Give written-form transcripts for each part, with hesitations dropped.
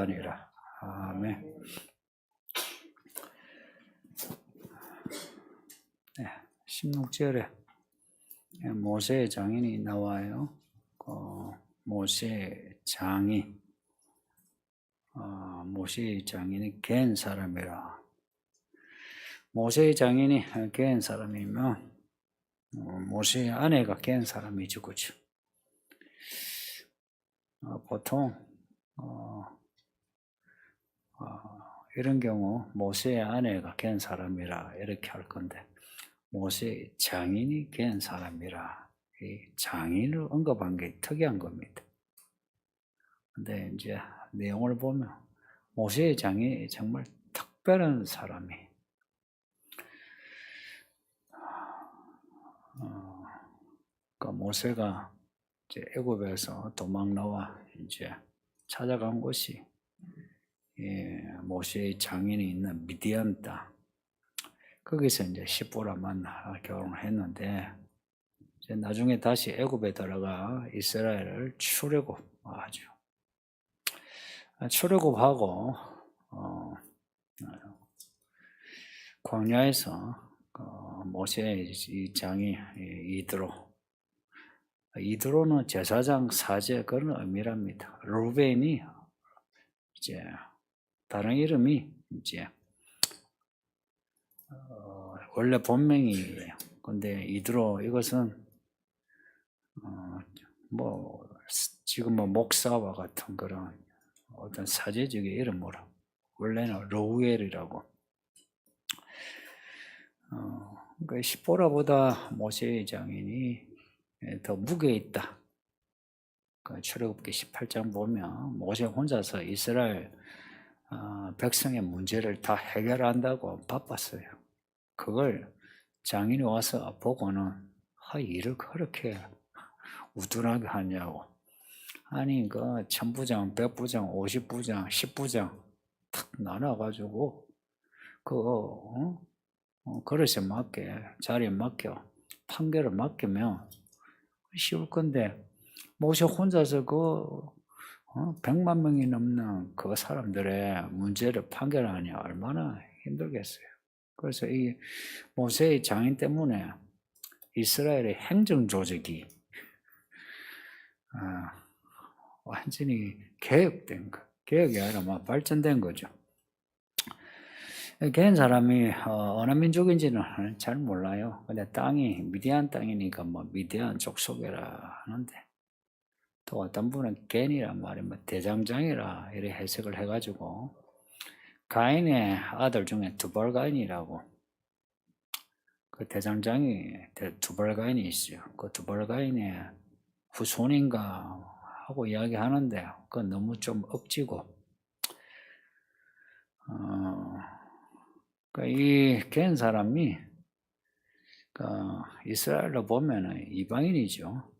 아니라. 아멘. 네, 16절에 모세의 장인이 나와요. 모세의 장인. 모세의 장인이 갠 사람이라. 모세의 장인이 갠 사람이면 모세의 아내가 갠 사람이죠, 그죠? 보통 이런 경우 모세의 아내가 갠 사람이라 이렇게 할 건데, 모세의 장인이 갠 사람이라, 이 장인을 언급한 게 특이한 겁니다. 근데 이제 내용을 보면 모세의 장인이 정말 특별한 사람이, 모세가 이제 애굽에서 도망 나와 이제 찾아간 곳이 모세의 장인이 있는 미디안 땅. 거기서 이제 시보라 만나 결혼을 했는데, 이제 나중에 다시 애굽에 들어가 이스라엘을 출애굽하죠. 출애굽하고 광야에서 모세의 이 장이 이드로는 제사장 사제 그런 의미랍니다. 루벤이 이제 다른 이름이 이제 원래 본명이에요. 근데 이드로 이것은 지금 목사와 같은 그런 어떤 사제적인 이름으로, 원래는 로우엘이라고. 그 시보라보다 모세의 장인이 더 무게 있다. 그 출애굽기 18장 보면 모세 혼자서 이스라엘 백성의 문제를 다 해결한다고 바빴어요. 그걸 장인이 와서 보고는 일을 그렇게 우둔하게 하냐고. 아니 그 1000부장, 100부장, 50부장, 10부장 탁 나눠가지고 그릇에 맡게, 자리에 맡겨, 판결을 맡기면 쉬울 건데, 모세 혼자서 100만 명이 넘는 그 사람들의 문제를 판결하니 얼마나 힘들겠어요. 그래서 이 모세의 장인 때문에 이스라엘의 행정 조직이 완전히 개혁이 아니라 발전된 거죠. 갠 사람이 어느 민족인지는 잘 몰라요. 근데 땅이 미디안 땅이니까 미디안 족속이라 하는데, 또 어떤 분은 갠이란 말이 대장장이라 이렇게 해석을 해가지고, 가인의 아들 중에 두발가인이라고, 그 대장장이 두발가인이 있어요. 그 두발가인의 후손인가 하고 이야기하는데, 그건 너무 좀 억지고, 이 갠 사람이 이스라엘로 보면은 이방인이죠.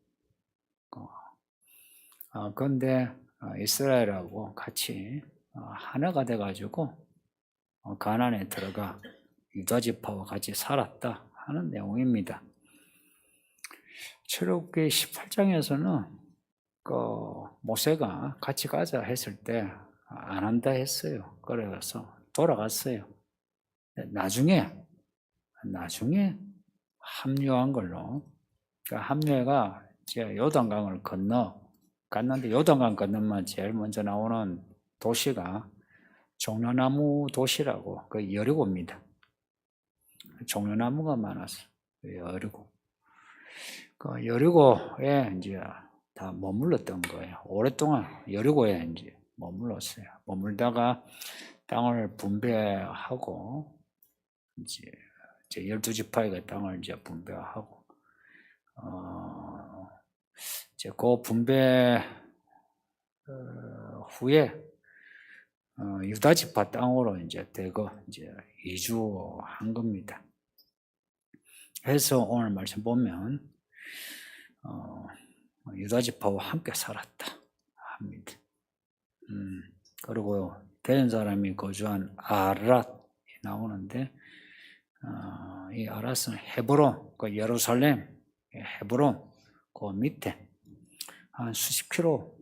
그런데 이스라엘하고 같이 하나가 돼가지고 가나안에 들어가 유다 지파와 같이 살았다 하는 내용입니다. 출애굽기 18장에서는 모세가 같이 가자 했을 때 안 한다 했어요. 그래서 돌아갔어요. 나중에 합류한 걸로, 합류가 이제 요단강을 갔는데, 요단강 건너면 제일 먼저 나오는 도시가 종려나무 도시라고, 그 여리고입니다. 종려나무가 많았어. 여리고. 그 여리고에 이제 다 머물렀던 거예요. 오랫동안 여리고에 이제 머물렀어요. 머물다가 땅을 분배하고, 이제 12지파의 땅을 이제 분배하고, 이제 그 분배 후에 유다 지파 땅으로 이제 대거 이제 이주한 겁니다. 그래서 오늘 말씀 보면 유다 지파와 함께 살았다 합니다. 그리고 갠 사람이 거주한 아랏이 나오는데, 이 아랏은 헤브론, 예루살렘 헤브론 그 밑에 한 수십 킬로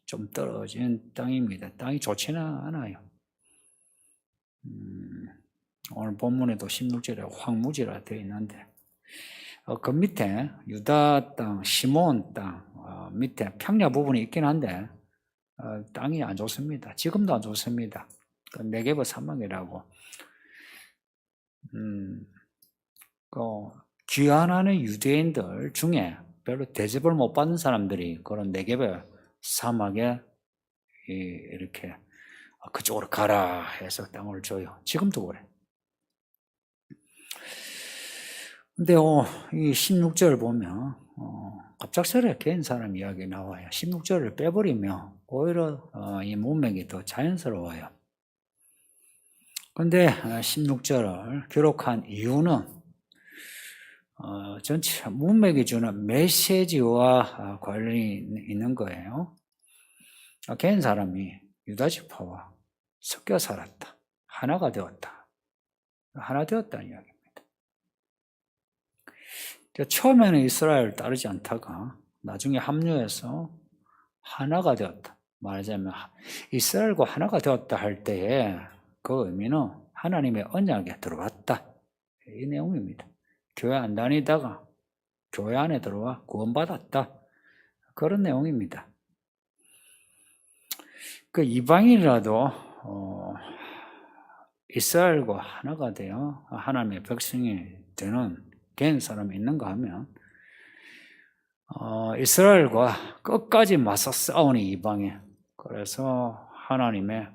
좀 떨어진 땅입니다. 땅이 좋지는 않아요. 오늘 본문에도 16절에 황무지라 되어 있는데 그 밑에 유다 땅, 시몬 땅 밑에 평야 부분이 있긴 한데 땅이 안 좋습니다. 지금도 안 좋습니다. 그 네게브 사막이라고 그 귀환하는 유대인들 중에 별로 대접을 못 받는 사람들이 그런 네게브 사막에 이렇게 그쪽으로 가라 해서 땅을 줘요. 지금도 그래. 근데 이 16절 보면 갑작스레 개인 사람 이야기 나와요. 16절을 빼버리면 오히려 이 문맥이 더 자연스러워요. 근데 16절을 기록한 이유는 전체 문맥이 주는 메시지와 관련이 있는 거예요. 개인 사람이 유다 지파와 섞여 살았다. 하나가 되었다. 하나 되었다는 이야기입니다. 처음에는 이스라엘을 따르지 않다가 나중에 합류해서 하나가 되었다. 말하자면 이스라엘과 하나가 되었다 할 때에 그 의미는 하나님의 언약에 들어갔다. 이 내용입니다. 교회 안 다니다가 교회 안에 들어와 구원받았다. 그런 내용입니다. 그 이방인이라도 이스라엘과 하나가 되어 하나님의 백성이 되는 개인 사람이 있는가 하면 이스라엘과 끝까지 맞서 싸우는 이방인, 그래서 하나님의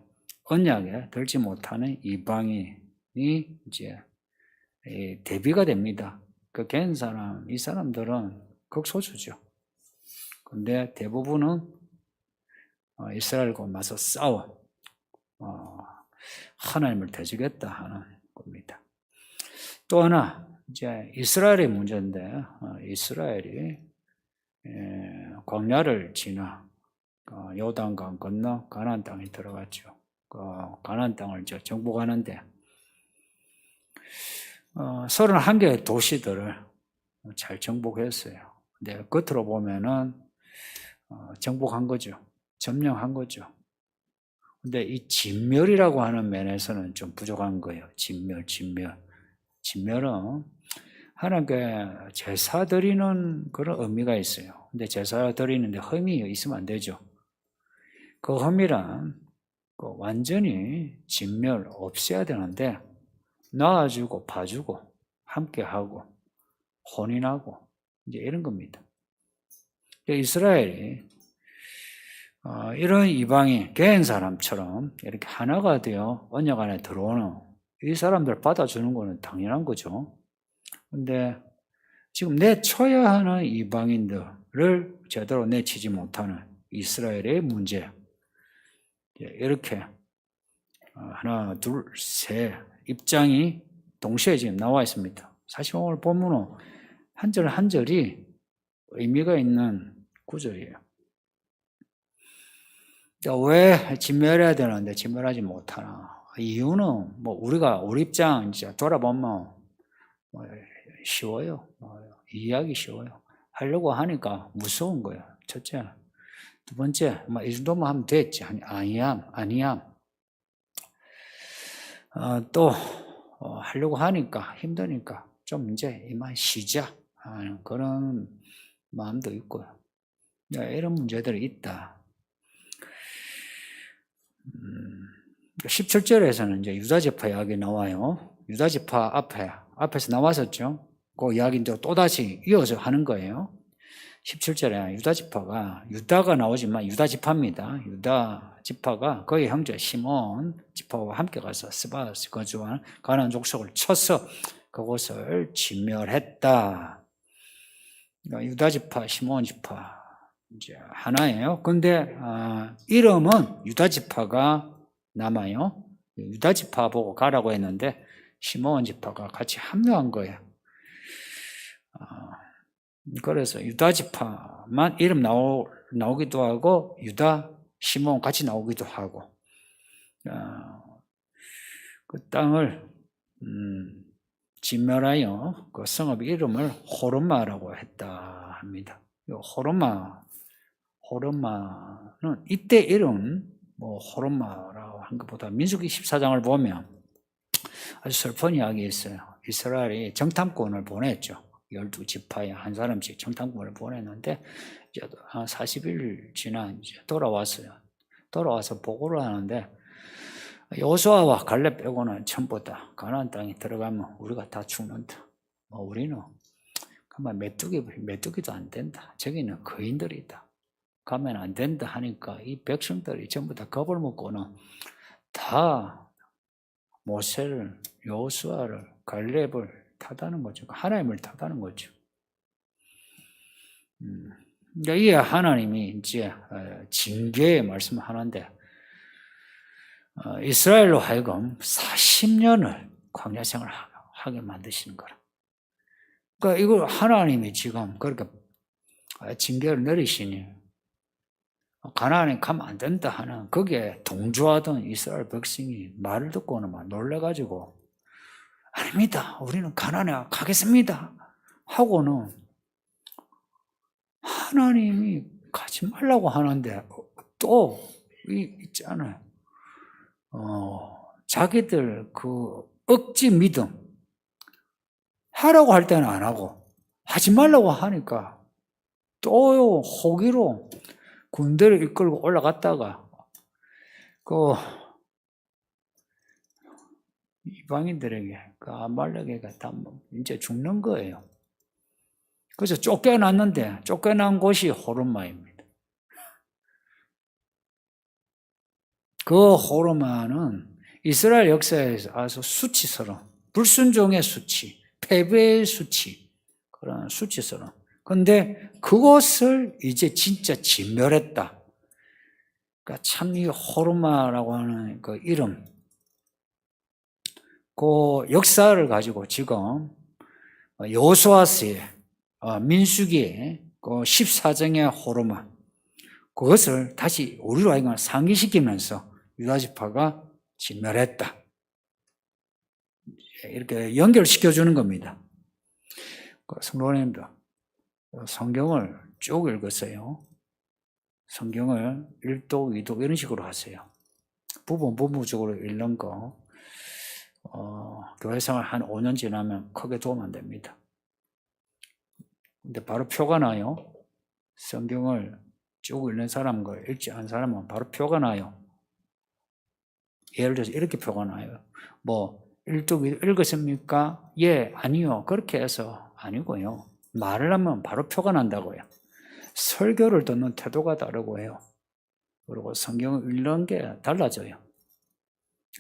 언약에 들지 못하는 이방인이 이제 대비가 됩니다. 그 개인 사람, 이 사람들은 극소수죠. 근데 대부분은 이스라엘과 맞서 싸워 하나님을 대적했다 하는 겁니다. 또 하나 이제 이스라엘의 문제인데 이스라엘이 광야를 지나 요단강 건너 가나안 땅에 들어갔죠. 가나안 땅을 이제 정복하는데 31개의 도시들을 잘 정복했어요. 근데 겉으로 보면은 정복한 거죠. 점령한 거죠. 근데 이 진멸이라고 하는 면에서는 좀 부족한 거예요. 진멸은 하나님께 제사 드리는 그런 의미가 있어요. 근데 제사 드리는데 흠이 있으면 안 되죠. 그 흠이란 완전히 진멸 없애야 되는데 낳아주고 봐주고 함께하고 혼인하고 이제 이런 겁니다. 이스라엘이 이런 이방인 개인 사람처럼 이렇게 하나가 되어 언약 안에 들어오는 이 사람들 받아주는 거는 당연한 거죠. 근데 지금 내쳐야 하는 이방인들을 제대로 내치지 못하는 이스라엘의 문제, 이렇게 하나, 둘, 셋 입장이 동시에 지금 나와 있습니다. 사실 오늘 본문은 한 절 한 절이 의미가 있는 구절이에요. 왜 진멸해야 되는데 진멸하지 못하나? 이유는 우리 입장 이제 돌아보면 쉬워요. 이해하기 쉬워요. 하려고 하니까 무서운 거예요. 첫째. 두 번째, 이 정도만 하면 됐지. 아니야. 또 하려고 하니까 힘드니까 좀 이제 이만 쉬자 하는 그런 마음도 있고요. 이런 문제들이 있다. 17절에서는 이제 유다지파 이야기 나와요. 유다지파 앞에서 나왔었죠. 그 이야기인데 또다시 이어서 하는 거예요. 17절에 유다지파가, 유다가 나오지만 유다지파입니다. 유다지파가 그의 형제 시몬 지파와 함께 가서 스바스 거주한 가나안 족속을 쳐서 그곳을 진멸했다. 유다지파, 시몬지파 이제 하나예요. 근데 이름은 유다지파가 남아요. 유다지파 보고 가라고 했는데 시몬지파가 같이 합류한 거예요. 그래서 유다지파만 이름 나오기도 하고 유다, 시몬 같이 나오기도 하고 그 땅을 진멸하여 그 성읍 이름을 호르마라고 했다 합니다. 호르마 이때 이름 호르마라고 한 것보다 민수기 14장을 보면 아주 슬픈 이야기 있어요. 이스라엘이 정탐꾼을 보냈죠. 12지파에 한 사람씩 정탐꾼을 보냈는데 이제 한 40일 지나 이제 돌아왔어요. 돌아와서 보고를 하는데 여호수아와 갈렙 빼고는 전부 다 가나안 땅에 들어가면 우리가 다 죽는다. 우리는 가만 메뚜기도 안 된다. 저기는 거인들이다. 가면 안 된다 하니까 이 백성들이 전부 다 겁을 먹고는 다 모세를, 여호수아를, 갈렙을 탓하는 거죠. 하나님을 탓하는 거죠. 이게 하나님이 이제 징계의 말씀을 하는데 이스라엘로 하여금 40년을 광야 생활을 하게 만드시는 거라. 그러니까 이걸 하나님이 지금 그렇게 징계를 내리시니 가나안에 가면 안 된다 하는 거기에 동조하던 이스라엘 백성이 말을 듣고는 막 놀래가지고 아닙니다. 우리는 가나안에 가겠습니다. 하고는 하나님이 가지 말라고 하는데 또 있잖아요. 자기들 그 억지 믿음 하라고 할 때는 안 하고 하지 말라고 하니까 또 호기로 군대를 이끌고 올라갔다가 그 이방인들에게 그 아말렉에게 다 이제 죽는 거예요. 그래서 쫓겨났는데 쫓겨난 곳이 호르마입니다. 그 호르마는 이스라엘 역사에서 아주 수치스러운 불순종의 수치, 패배의 수치, 그런 수치스러운. 근데 그것을 이제 진짜 진멸했다. 그러니까 참 이 호르마라고 하는 그 이름, 그 역사를 가지고 지금 여호수아서의 민수기의 그 14장의 호르마, 그것을 다시 우리로 하여금 상기시키면서 유다지파가 진멸했다. 이렇게 연결시켜주는 겁니다. 성도님들, 성경을 쭉 읽으세요. 성경을 1독, 2독 이런 식으로 하세요. 부분적으로 읽는 거 교회 생활 한 5년 지나면 크게 도움 안 됩니다. 근데 바로 표가 나요. 성경을 쭉 읽는 사람과 읽지 않은 사람은 바로 표가 나요. 예를 들어서 이렇게 표가 나요. 1독 읽었습니까? 예, 아니요. 그렇게 해서 아니고요. 말을 하면 바로 표가 난다고요. 설교를 듣는 태도가 다르고요. 그리고 성경을 읽는 게 달라져요.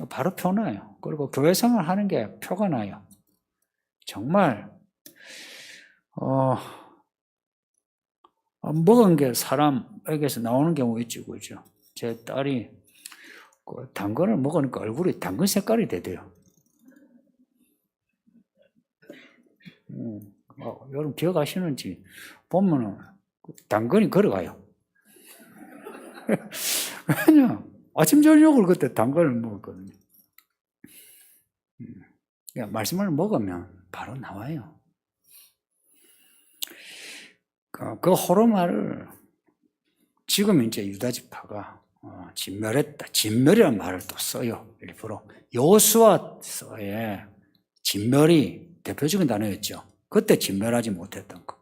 바로 표 나요. 그리고 교회 생활 하는 게 표가 나요. 정말 먹은 게 사람에게서 나오는 경우 있지, 그죠? 제 딸이 당근을 먹으니까 얼굴이 당근 색깔이 되대요. 여러분 기억하시는지 보면은 당근이 걸어가요. 왜냐? 아침 저녁을 그때 당근을 먹었거든요. 그러니까 말씀을 먹으면 바로 나와요. 그 호르마를 지금 이제 유다지파가 진멸했다. 진멸이라는 말을 또 써요. 일부러. 여호수아서에 진멸이 대표적인 단어였죠. 그때 진멸하지 못했던 거.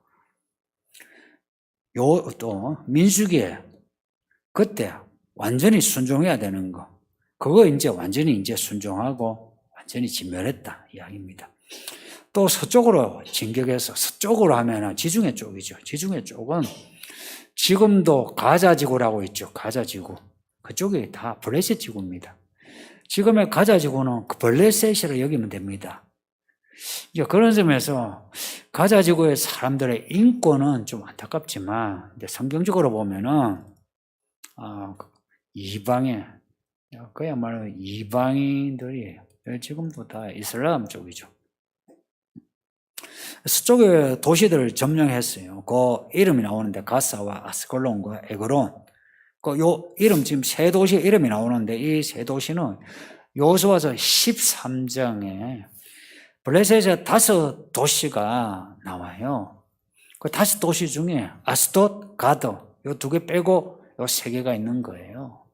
또 민수기에 그때 완전히 순종해야 되는 거. 그거 이제 완전히 이제 순종하고 완전히 진멸했다 이야기입니다. 또 서쪽으로 진격해서 서쪽으로 하면은 지중해 쪽이죠. 지중해 쪽은 지금도 가자지구라고 있죠. 가자지구. 그쪽이 다 블레셋 지구입니다. 지금의 가자지구는 그 블레셋이라 여기면 됩니다. 이제 그런 점에서 가자지구의 사람들의 인권은 좀 안타깝지만, 이제 성경적으로 보면은, 그야말로 이방인들이 지금도 다 이슬람 쪽이죠. 서쪽의 도시들을 점령했어요. 그 이름이 나오는데 가사와 아스콜론과 에그론. 그 요 이름 지금 세 도시 이름이 나오는데 이 세 도시는 여호수아서 13장에 블레셋의 5도시가 나와요. 그 5도시 중에 아스돗, 가드 요 2개 빼고 요 세 개가 있는 거예요.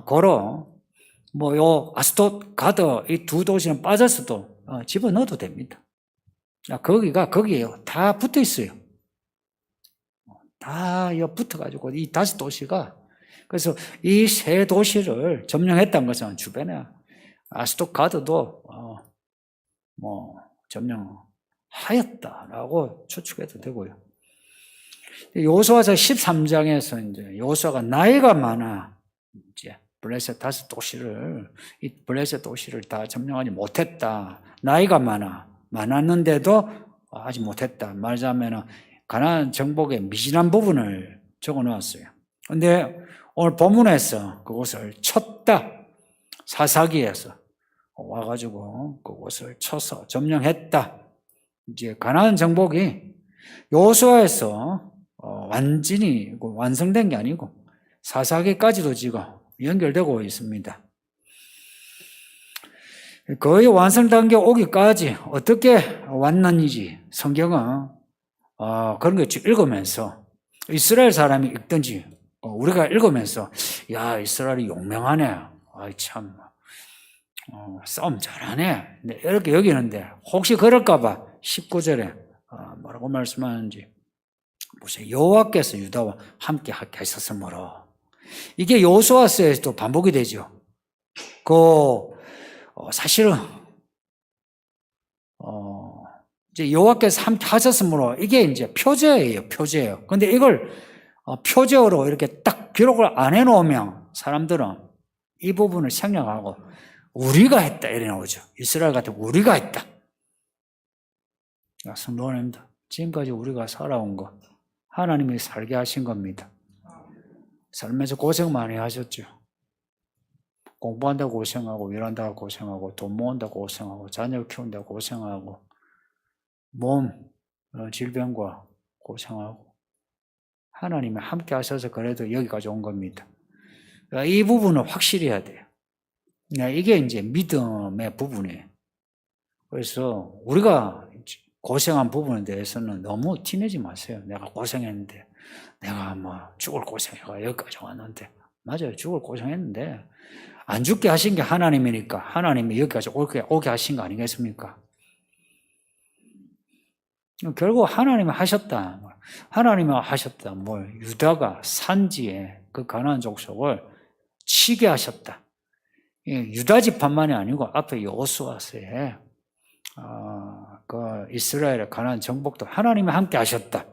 고로 요 아스돗, 가드 이 두 도시는 빠졌어도 집어넣어도 됩니다. 거기에요. 다 붙어 있어요. 다 붙어가지고 이 5도시가 그래서 이 세 도시를 점령했다는 것은 주변에 아스돗, 가드도 점령하였다라고 추측해도 되고요. 여호수아서 13장에서 이제 여호수아가 나이가 많아 이제 블레셋 5도시를 이 블레셋 도시를 다 점령하지 못했다. 나이가 많았는데도 하지 못했다. 말하자면 가나안 정복의 미진한 부분을 적어 놓았어요. 근데 오늘 본문에서 그곳을 쳤다. 사사기에서 와가지고 그곳을 쳐서 점령했다. 이제 가나안 정복이 여호수아에서 완전히 완성된 게 아니고 사사기까지도 지금 연결되고 있습니다. 거의 완성 단계 오기까지 어떻게 왔는지 성경은 그런 거 읽으면서 이스라엘 사람이 읽든지 우리가 읽으면서 야 이스라엘이 용맹하네. 참 싸움 잘하네. 이렇게 여기는데 혹시 그럴까 봐 19절에 뭐라고 말씀하는지 보세요. 여호와께서 유다와 함께 하셨으므로 이게 여호수아서에서도 반복이 되죠. 사실은 이제 여호와께서 함께 하셨으므로 이게 이제 표제예요. 근데 이걸 표제어로 이렇게 딱 기록을 안 해놓으면 사람들은 이 부분을 생략하고 우리가 했다 이래 나오죠. 이스라엘 같은 우리가 했다. 성도님들 지금까지 우리가 살아온 거 하나님이 살게 하신 겁니다. 살면서 고생 많이 하셨죠. 공부한다고 고생하고 일한다고 고생하고 돈 모은다고 고생하고 자녀 키운다고 고생하고 몸 질병과 고생하고 하나님이 함께 하셔서 그래도 여기까지 온 겁니다. 이 부분은 확실히 해야 돼요. 이게 이제 믿음의 부분이에요. 그래서 우리가 고생한 부분에 대해서는 너무 티내지 마세요. 내가 고생했는데 내가 죽을 고생해가 여기까지 왔는데 맞아요. 죽을 고생했는데 안 죽게 하신 게 하나님이니까 하나님이 여기까지 오게 하신 거 아니겠습니까? 결국 하나님이 하셨다. 유다가 산지에 그 가나안 족속을 치게 하셨다. 유다 지파만이 아니고 앞에 여호수아서에 그 이스라엘의 가나안 정복도 하나님이 함께 하셨다.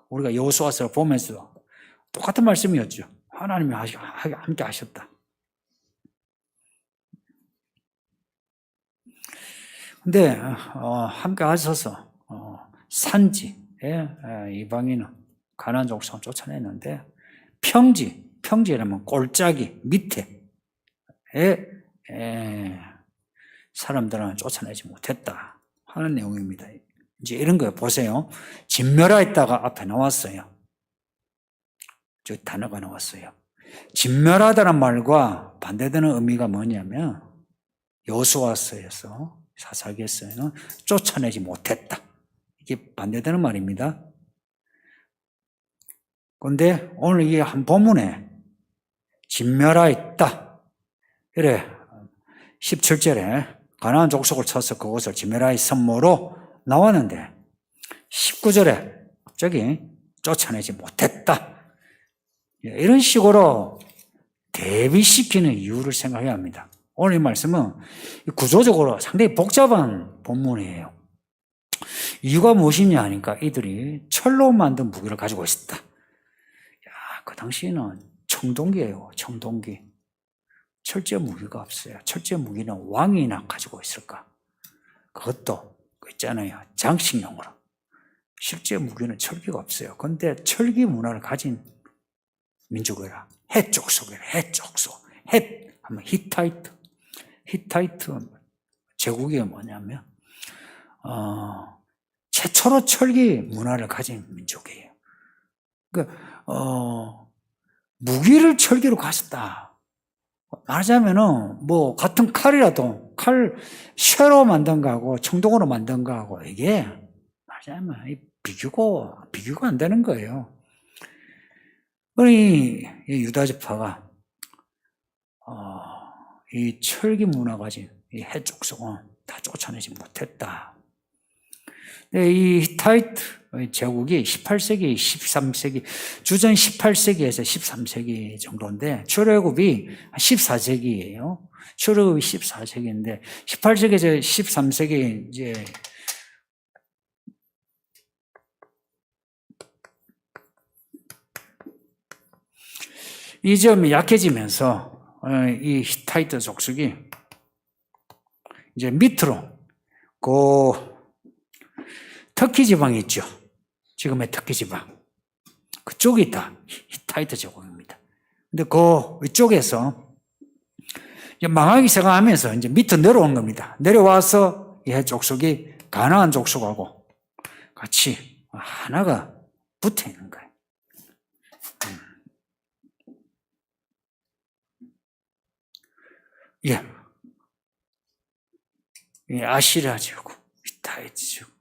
우리가 여호수아서를 보면서 똑같은 말씀이었죠. 하나님이 함께 하셨다. 근데 함께 하셔서 산지에 이방인은 가나안 족속을 쫓아냈는데 평지라면 골짜기 밑에 사람들은 쫓아내지 못했다 하는 내용입니다. 이제 이런 거 보세요. 진멸하였다가 앞에 나왔어요. 저 단어가 나왔어요. 진멸하다는 말과 반대되는 의미가 뭐냐면 여호수아서에서 사사기에서는 쫓아내지 못했다. 이게 반대되는 말입니다. 그런데 오늘 이 한 본문에 진멸하였다. 이래 17절에 가나안 족속을 쳐서 그곳을 진멸하였으므로 나왔는데 19절에 갑자기 쫓아내지 못했다. 이런 식으로 대비시키는 이유를 생각해야 합니다. 오늘 이 말씀은 구조적으로 상당히 복잡한 본문이에요. 이유가 무엇이냐 하니까 이들이 철로 만든 무기를 가지고 있었다. 그 당시에는 청동기예요. 청동기. 철제 무기가 없어요. 철제 무기는 왕이나 가지고 있을까? 그것도 있잖아요. 장식용으로. 실제 무기는 철기가 없어요. 그런데 철기 문화를 가진 민족이라. 헷족속이라. 헷족속. 하면 히타이트. 히타이트 제국이 뭐냐면 최초로 철기 문화를 가진 민족이에요. 무기를 철기로 가졌다. 말하자면은 같은 칼이라도 쇠로 만든 거하고 청동으로 만든 거하고 이게 말하자면 비교가 안 되는 거예요. 그러니 이 유다 지파가 이 철기 문화 가진 이 해족속은 다 쫓아내지 못했다. 이 히타이트 제국이 18세기, 13세기, 주전 18세기에서 13세기 정도인데 출애굽이 14세기예요. 출애굽이 14세기인데 18세기에서 13세기 이제 이 점이 약해지면서 이 히타이트 족속이 이제 밑으로 그 터키 지방이 있죠. 지금의 터키 지방. 그쪽이 다 히타이트 제국입니다. 근데 그 위쪽에서 이제 망하기 시작하면서 이제 밑으로 내려온 겁니다. 내려와서 이 족속이 가나안 족속하고 같이 하나가 붙어 있는 거예요. 예. 이 아시리아 제국, 히타이트 제국.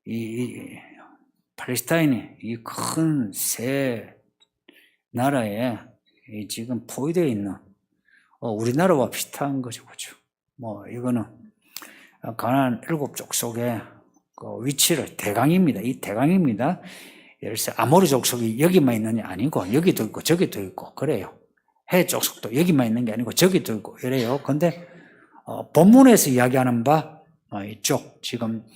이 팔레스타인이 이 큰 세 나라에 지금 포위되어 있는 우리나라와 비슷한 거죠, 그죠? 뭐 이거는 가나안 7족 속의 그 위치를 대강입니다. 이 대강입니다. 예를 들어 아모리 족속이 여기만 있는 게 아니고 여기도 있고 저기도 있고 그래요. 해 족속도 여기만 있는 게 아니고 저기도 있고 이래요. 근데 본문에서 이야기하는 바 이쪽 지금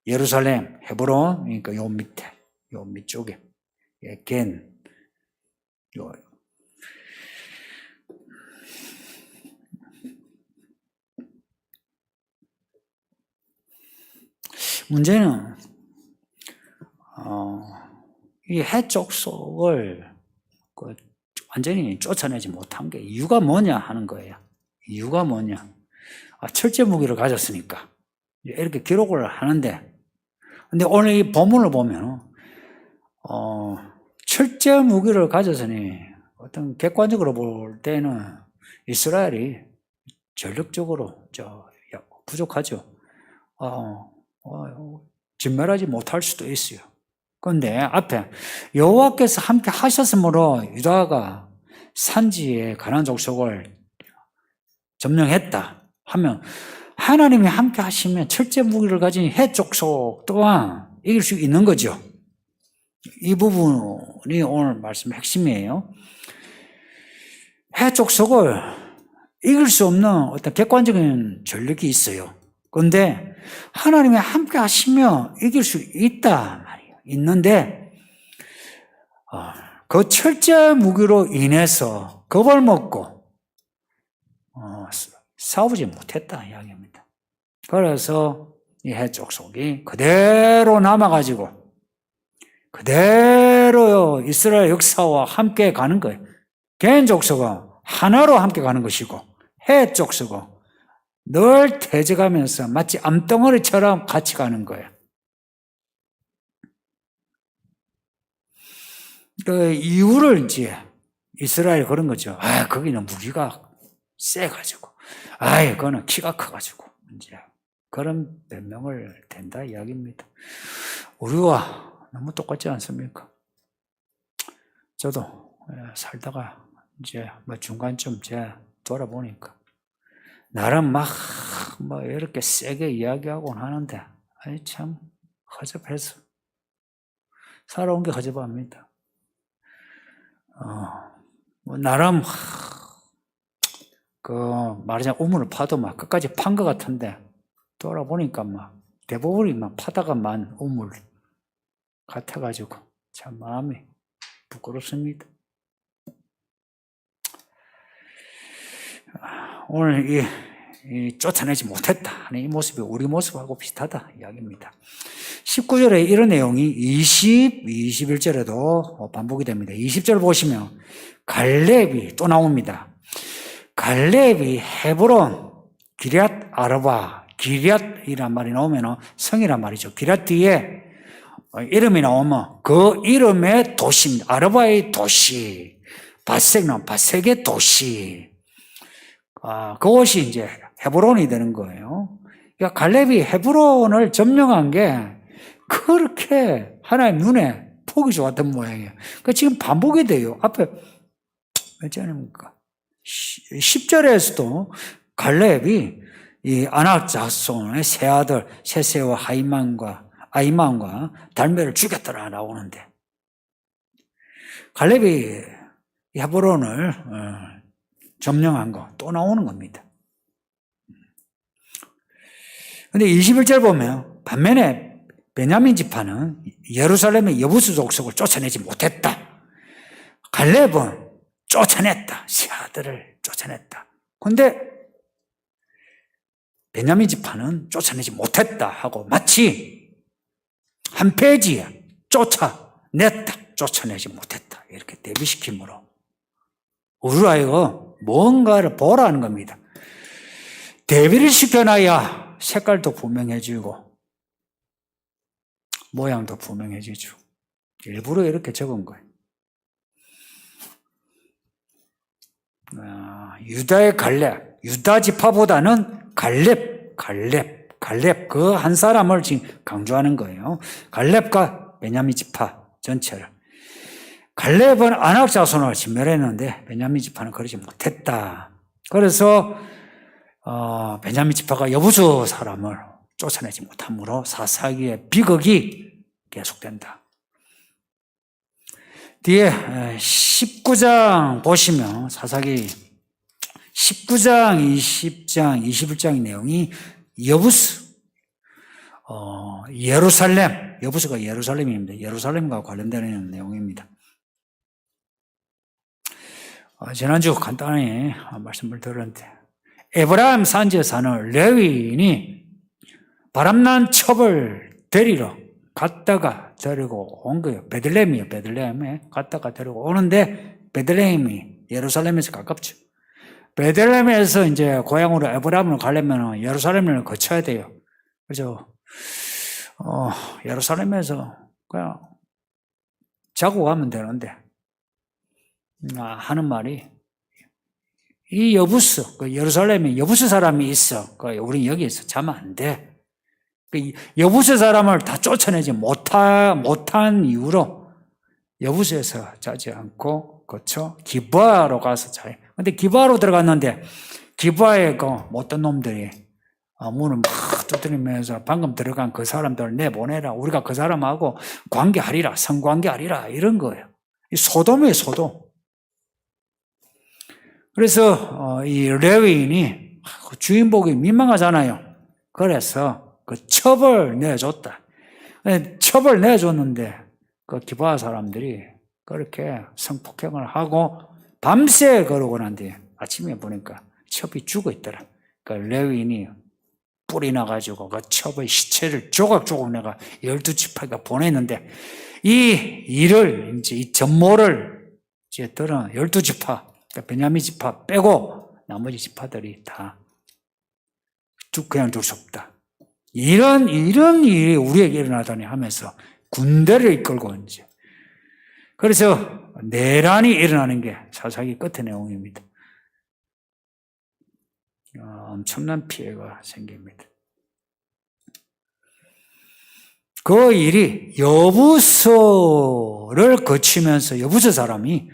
예루살렘, 헤브론, 그러니까 요 밑에, 요 밑쪽에 겐, 요 문제는 이 해쪽 속을 완전히 쫓아내지 못한 게 이유가 뭐냐 하는 거예요. 이유가 뭐냐? 철제 무기를 가졌으니까 이렇게 기록을 하는데, 근데 오늘 이 본문을 보면 철제 무기를 가졌으니 어떤 객관적으로 볼 때는 이스라엘이 전력적으로 부족하죠. 진멸하지 못할 수도 있어요. 그런데 앞에 여호와께서 함께 하셨으므로 유다가 산지에 가나안 족속을 점령했다 하면 하나님이 함께 하시면 철제 무기를 가진 해 족속 또한 이길 수 있는 거죠. 이 부분이 오늘 말씀의 핵심이에요. 해 족속을 이길 수 없는 어떤 객관적인 전력이 있어요. 그런데 하나님이 함께 하시면 이길 수 있다 말이에요. 있는데 그 철제 무기로 인해서 겁을 먹고 싸우지 못했다 이야기입니다. 그래서 이 해족속이 그대로 남아가지고 그대로 이스라엘 역사와 함께 가는 거예요. 겐족속은 하나로 함께 가는 것이고 해족속은 늘 태져가면서 마치 암덩어리처럼 같이 가는 거예요. 그 이유를 이제 이스라엘 그런 거죠. 거기는 무기가 세가지고, 그거는 키가 커가지고, 이제 그런 변명을 된다 이야기입니다. 우리와 너무 똑같지 않습니까? 저도 살다가 이제 중간쯤 돌아보니까 나름 이렇게 세게 이야기하곤 하는데, 참 허접해서 살아온 게 허접합니다. 나름 말하자면 우물을 파도 끝까지 판 것 같은데 돌아보니까 대부분이 파다가만 우물 같아가지고 참 마음이 부끄럽습니다. 오늘 이 쫓아내지 못했다 하는 이 모습이 우리 모습하고 비슷하다 이야기입니다. 19절에 이런 내용이 21절에도 반복이 됩니다. 20절 보시면 갈렙이 또 나옵니다. 갈렙이 헤브론, 기럇 아르바, 기럇이란 말이 나오면 성이란 말이죠. 기럇 뒤에 이름이 나오면 그 이름의 도시입니다. 아르바의 도시, 바색의 도시. 그것이 이제 헤브론이 되는 거예요. 그러니까 갈렙이 헤브론을 점령한 게 그렇게 하나님 눈에 보기 좋았던 모양이에요. 그러니까 지금 반복이 돼요. 앞에 몇지 않습니까? 10절에서도 갈렙이 이 아낙 자손의 세 아들 세세와 아이만과 달메를 죽였더라 나오는데, 갈렙이 헤브론을 점령한 거 또 나오는 겁니다. 근데 21절 보면 반면에 베냐민 지파는 예루살렘의 여부수 족속을 쫓아내지 못했다. 갈렙은 쫓아냈다. 세 아들을 쫓아냈다. 근데 베냐민 지파는 쫓아내지 못했다 하고 마치 한 페이지에 쫓아냈다, 쫓아내지 못했다 이렇게 대비시킴으로 우리가 뭔가를 보라는 겁니다. 대비를 시켜놔야 색깔도 분명해지고 모양도 분명해지죠. 일부러 이렇게 적은 거예요. 유다의 갈렙, 유다 지파보다는 갈렙 그 한 사람을 지금 강조하는 거예요. 갈렙과 베냐민 지파 전체를. 갈렙은 아낙 자손을 진멸했는데 베냐민 지파는 그러지 못했다. 그래서 베냐민 지파가 여부수 사람을 쫓아내지 못함으로 사사기의 비극이 계속된다. 뒤에 19장 보시면 사사기 19장, 20장, 21장의 내용이 여부수, 예루살렘, 여부수가 예루살렘입니다. 예루살렘과 관련되는 내용입니다. 지난주 간단히 말씀을 드렸는데, 에브라임 산지에 사는 레위인이 바람난 첩을 데리러 갔다가 데리고 온 거예요. 베들레헴이에요. 베들레헴에 갔다가 데리고 오는데, 베들레헴이 예루살렘에서 가깝죠. 베들레헴에서 이제 고향으로 에브라임으로 가려면 예루살렘을 거쳐야 돼요. 그래서 예루살렘에서 그냥 자고 가면 되는데, 하는 말이, 이 여부스, 예루살렘에 여부스 사람이 있어. 우린 여기에서 자면 안 돼. 여부스 사람을 다 쫓아내지 못한 이유로 여부스에서 자지 않고 거쳐 기브아로 가서 자요. 근데 기브아로 들어갔는데 기브아에 그 못된 놈들이 문을 막 두드리면서 방금 들어간 그 사람들을 내보내라. 우리가 그 사람하고 관계하리라. 성관계하리라. 이런 거예요. 이 소돔이에요, 소돔. 그래서 이 레위인이 주인복이 민망하잖아요. 그래서 그 첩을 내줬다. 첩을 내줬는데 그 기브아 사람들이 그렇게 성폭행을 하고 밤새 그러고 난 뒤에 아침에 보니까 첩이 죽어 있더라. 그 레위인이 뿔이 나가지고 그 첩의 시체를 조각조각 내가 12지파가 보냈는데, 이 일을 이제 이 전모를 이제 들은 12지파, 베냐민 지파 빼고 나머지 지파들이 다 그냥 둘 수 없다. 이런 일이 우리에게 일어나다니 하면서 군대를 이끌고 이제, 그래서 내란이 일어나는 게 사사기 끝의 내용입니다. 엄청난 피해가 생깁니다. 그 일이 여부서를 거치면서 여부서 사람이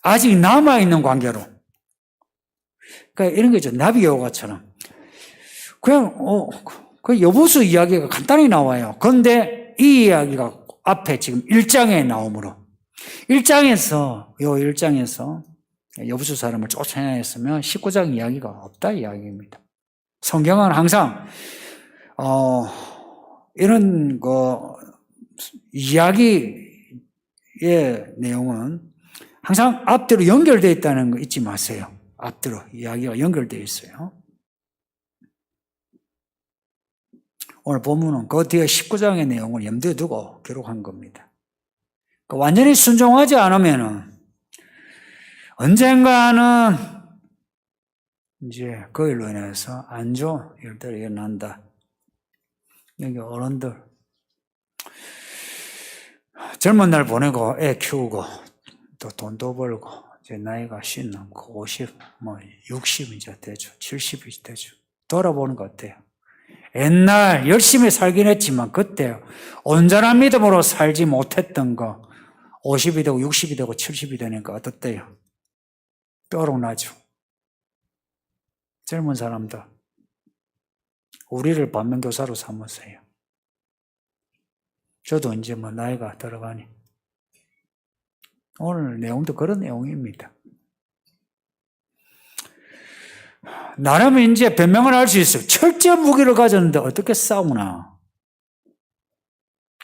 아직 남아있는 관계로, 그러니까 이런 거죠. 나비여호가처럼. 그냥, 그 여부서 이야기가 간단히 나와요. 그런데 이 이야기가 앞에 지금 1장에 나오므로, 1장에서 여부수 사람을 쫓아냈으면 19장 이야기가 없다 이야기입니다. 성경은 항상 이런 이야기의 내용은 항상 앞뒤로 연결되어 있다는 거 잊지 마세요. 앞뒤로 이야기가 연결되어 있어요. 오늘 본문은 그 뒤에 19장의 내용을 염두에 두고 기록한 겁니다. 완전히 순종하지 않으면은 언젠가는 이제 그 일로 인해서 안 좋은 일들이 일어난다. 여기 어른들 젊은 날 보내고 애 키우고 또 돈도 벌고 이제 나이가 50 넘고 50, 60 이제 되죠. 70이 되죠. 돌아보는 것 같아요. 옛날 열심히 살긴 했지만 그때 온전한 믿음으로 살지 못했던 거 50이 되고 60이 되고 70이 되니까 어떻대요? 뾰록나죠. 젊은 사람들 우리를 반면교사로 삼으세요. 저도 이제 뭐 나이가 들어가니 오늘 내용도 그런 내용입니다. 나름 이제 변명을 할 수 있어요. 철저한 무기를 가졌는데 어떻게 싸우나.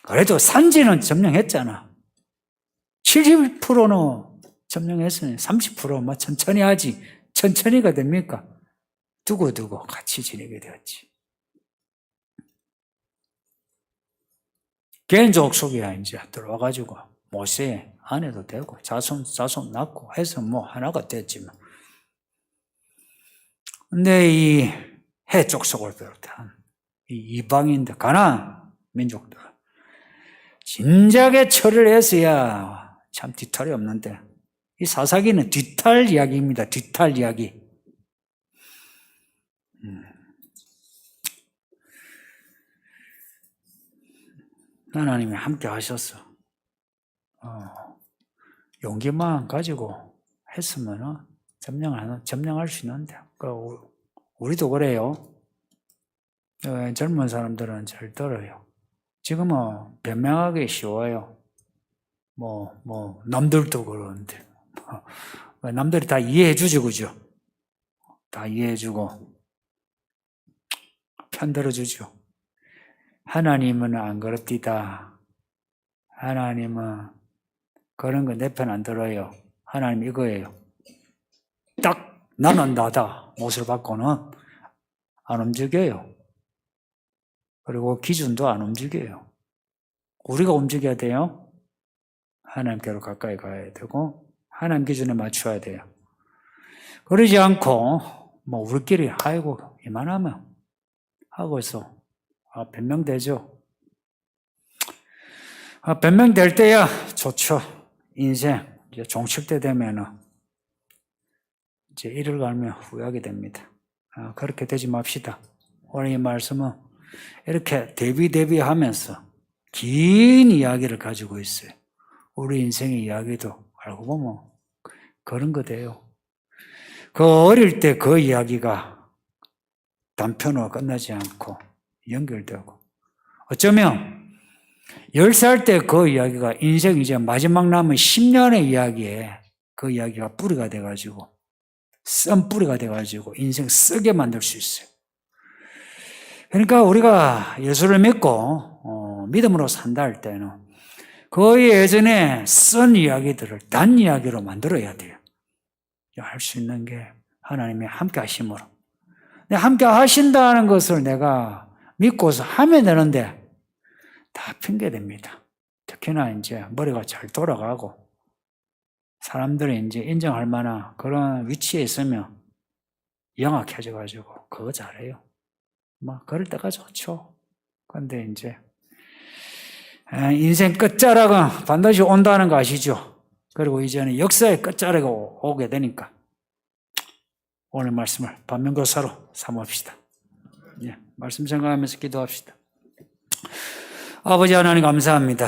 그래도 산지는 점령했잖아. 70%는 점령했으니 30% 뭐 천천히 하지. 천천히가 됩니까? 두고두고 같이 지내게 되었지. 개인족 속에 이제 들어와가지고 모세 아내도 되고 자손 낳고 해서 뭐 하나가 됐지만. 근데 이 해족 속을 비롯한 이 이방인들, 가나안 민족들 진작에 처리를 했어야 참 뒤탈이 없는데 이 사사기는 뒤탈 이야기입니다. 뒤탈 이야기. 하나님이 함께 하셨어. 용기만 가지고 했으면 점령할 수 있는데 우리도 그래요. 젊은 사람들은 잘 들어요. 지금은 변명하기 쉬워요. 남들도 그러는데 남들이 다 이해해 주죠, 그죠? 다 이해해 주고 편들어 주죠. 하나님은 안 그렇디다. 하나님은 그런 거 내 편 안 들어요. 하나님 이거예요. 딱 나는 나다. 못을 받고는 안 움직여요. 그리고 기준도 안 움직여요. 우리가 움직여야 돼요. 하나님께로 가까이 가야 되고 하나님 기준에 맞춰야 돼요. 그러지 않고 우리끼리 아이고 이만하면 하고 있어. 변명되죠. 변명될 때야 좋죠. 인생 이제 종칠 때 되면은 이제 이를 갈면 후회하게 됩니다. 그렇게 되지 맙시다. 오늘 이 말씀은 이렇게 대비하면서 긴 이야기를 가지고 있어요. 우리 인생의 이야기도 알고 보면 그런 거 돼요. 그 어릴 때 그 이야기가 단편으로 끝나지 않고 연결되고 어쩌면 10살 때 그 이야기가 인생 이제 마지막 남은 10년의 이야기에 그 이야기가 뿌리가 돼가지고 썬뿌리가 돼가지고 인생 쓰게 만들 수 있어요. 그러니까 우리가 예수를 믿고 믿음으로 산다 할 때는 그 예전에 쓴 이야기들을 단 이야기로 만들어야 돼요. 할 수 있는 게 하나님의 함께 하심으로. 함께 하신다는 것을 내가 믿고서 하면 되는데 다 핑계됩니다. 특히나 이제 머리가 잘 돌아가고 사람들이 이제 인정할 만한 그런 위치에 있으면 영악해져가지고 그거 잘해요. 그럴 때가 좋죠. 근데 이제 인생 끝자락은 반드시 온다는 거 아시죠? 그리고 이제는 역사의 끝자락이 오게 되니까 오늘 말씀을 반면교사로 삼읍시다. 말씀 생각하면서 기도합시다. 아버지 하나님 감사합니다.